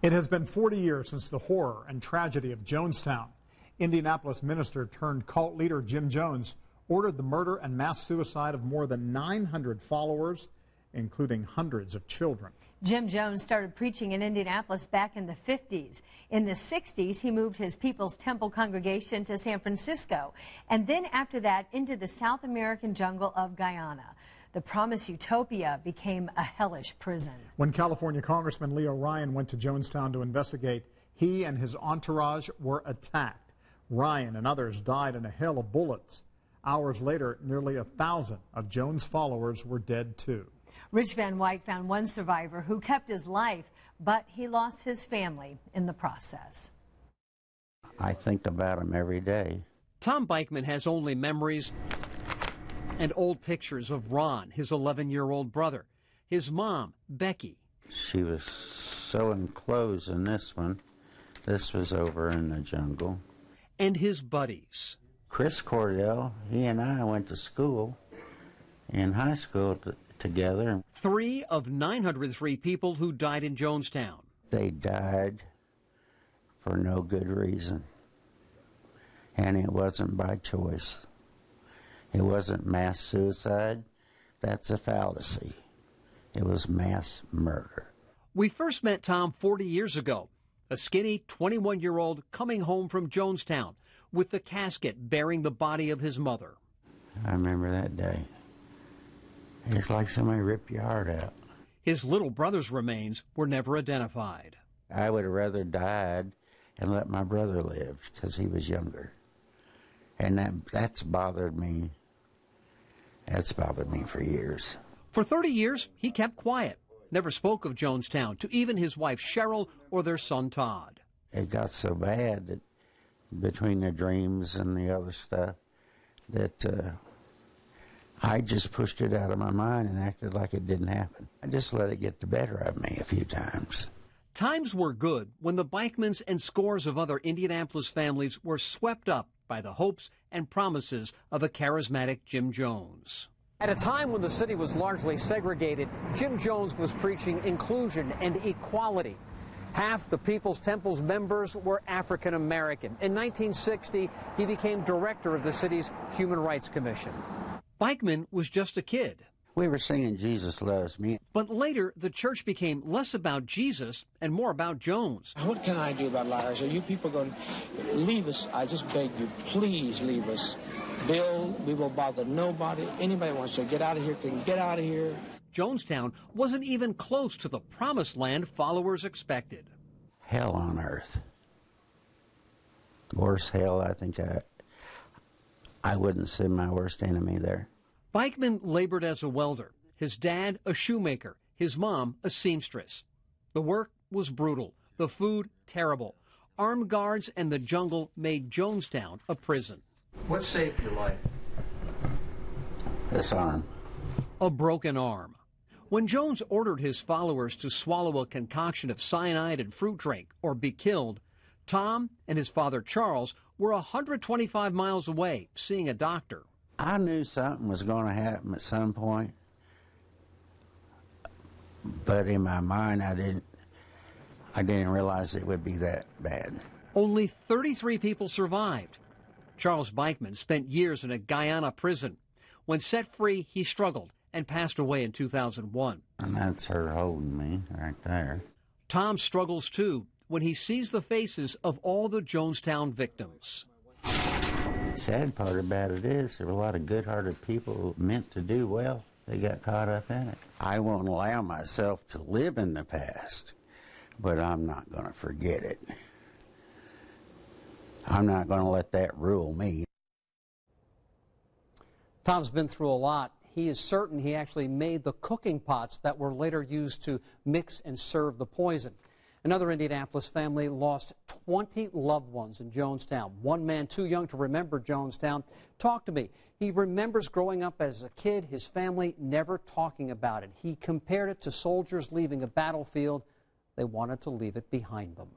It has been 40 years since the horror and tragedy of Jonestown. Indianapolis minister turned cult leader Jim Jones ordered the murder and mass suicide of more than 900 followers, including hundreds of children. Jim Jones started preaching in Indianapolis back in the 50s. In the 60s, he moved his People's Temple congregation to San Francisco, and then after that into the South American jungle of Guyana. The promised utopia became a hellish prison. When California Congressman Leo Ryan went to Jonestown to investigate, he and his entourage were attacked. Ryan and others died in a hail of bullets. Hours later, nearly 1,000 of Jones' followers were dead too. Rich Van Wyk found one survivor who kept his life, but he lost his family in the process. I think about him every day. Tom BEIKMAN has only memories and old pictures of Ron, his 11-year-old brother, his mom, Becky. She was so enclosed in this one. This was over in the jungle. And his buddies. Chris Cordell, he and I went to school, in high school together. 3 of 903 people who died in Jonestown. They died for no good reason. And it wasn't by choice. It wasn't mass suicide. That's a fallacy. It was mass murder. We first met Tom 40 years ago, a skinny 21-year-old coming home from Jonestown with the casket bearing the body of his mother. I remember that day. It's like somebody ripped your heart out. His little brother's remains were never identified. I would have rather died and let my brother live because he was younger. And that's bothered me. That's bothered me for years. For 30 years, he kept quiet, never spoke of Jonestown to even his wife Cheryl or their son Todd. It got so bad that between the dreams and the other stuff that I just pushed it out of my mind and acted like it didn't happen. I just let it get the better of me a few times. Times were good when the BEIKMANs and scores of other Indianapolis families were swept up by the hopes and promises of a charismatic Jim Jones. At a time when the city was largely segregated, Jim Jones was preaching inclusion and equality. Half the People's Temple's members were African American. In 1960, he became director of the city's Human Rights Commission. BEIKMAN was just a kid. We were singing Jesus Loves Me. But later, the church became less about Jesus and more about Jones. What can I do about liars? Are you people going to leave us? I just beg you, please leave us. Bill, we will bother nobody. Anybody wants to get out of here can get out of here. Jonestown wasn't even close to the promised land followers expected. Hell on earth. Worse hell, I think I wouldn't send my worst enemy there. BEIKMAN labored as a welder, his dad a shoemaker, his mom a seamstress. The work was brutal, the food terrible. Armed guards and the jungle made Jonestown a prison. What saved your life? This arm. A broken arm. When Jones ordered his followers to swallow a concoction of cyanide and fruit drink or be killed, Tom and his father Charles were 125 miles away seeing a doctor. I knew something was going to happen at some point, but in my mind I didn't realize it would be that bad. Only 33 people survived. Charles BEIKMAN spent years in a Guyana prison. When set free, he struggled and passed away in 2001. And that's her holding me right there. Tom struggles too when he sees the faces of all the Jonestown victims. The sad part about it is there were a lot of good-hearted people meant to do well. They got caught up in it. I won't allow myself to live in the past, but I'm not going to forget it. I'm not going to let that rule me. Tom's been through a lot. He is certain he actually made the cooking pots that were later used to mix and serve the poison. Another Indianapolis family lost 20 loved ones in Jonestown. One man too young to remember Jonestown talked to me. He remembers growing up as a kid, his family never talking about it. He compared it to soldiers leaving a battlefield. They wanted to leave it behind them.